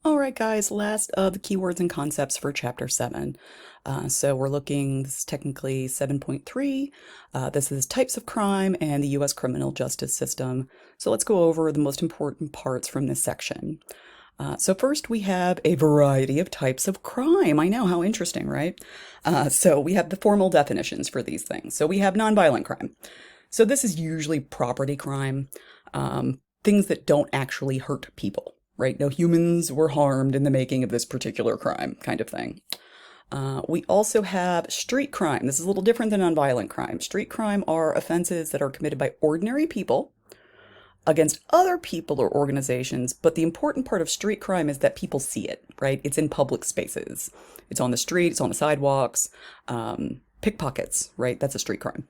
All right, guys, last of the keywords and concepts for Chapter 7. So we're looking, this is technically 7.3. This is types of crime and the U.S. criminal justice system. So let's go over the most important parts from this section. So first we have a variety of types of crime. I know, how interesting, right? So we have the formal definitions for these things. So we have nonviolent crime. So this is usually property crime, things that don't actually hurt people. Right? No humans were harmed in the making of this particular crime, kind of thing. We also have street crime. This is a little different than nonviolent crime. Street crime are offenses that are committed by ordinary people against other people or organizations, but the important part of street crime is that people see it, right? It's in public spaces. It's on the street, it's on the sidewalks. Pickpockets, right? That's a street crime.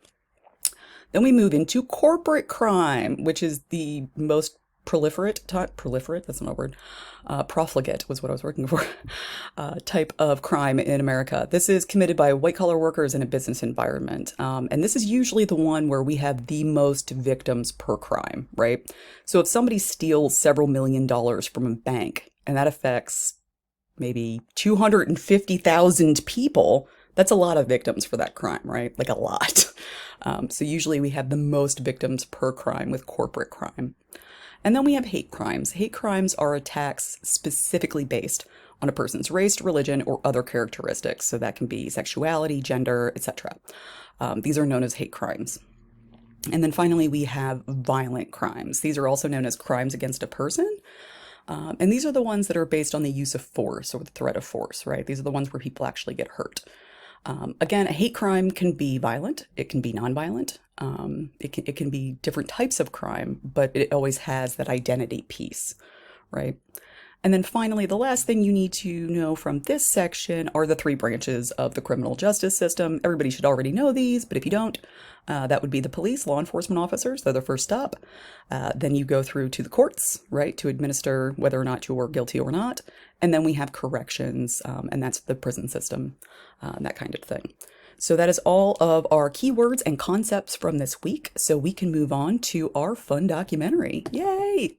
Then we move into corporate crime, which is the most proliferate, that's not a word, profligate was what I was working for, type of crime in America. This is committed by white collar workers in a business environment. And this is usually the one where we have the most victims per crime, right? So if somebody steals several $1,000,000 from a bank and that affects maybe 250,000 people, that's a lot of victims for that crime, right? Like a lot. So usually we have the most victims per crime with corporate crime. And then we have hate crimes. Hate crimes are attacks specifically based on a person's race, religion, or other characteristics. So that can be sexuality, gender, etc. These are known as hate crimes. And then finally, we have violent crimes. These are also known as crimes against a person. And these are the ones that are based on the use of force or the threat of force, right? These are the ones where people actually get hurt. Again, a hate crime can be violent. It can be nonviolent. It can be different types of crime, but it always has that identity piece, right? And then finally, the last thing you need to know from this section are the three branches of the criminal justice system. Everybody should already know these, but if you don't, that would be the police, law enforcement officers. They're the first stop. Then you go through to the courts, right, to administer whether or not you are guilty or not. And then we have corrections, and that's the prison system, that kind of thing. So that is all of our keywords and concepts from this week. So we can move on to our fun documentary. Yay!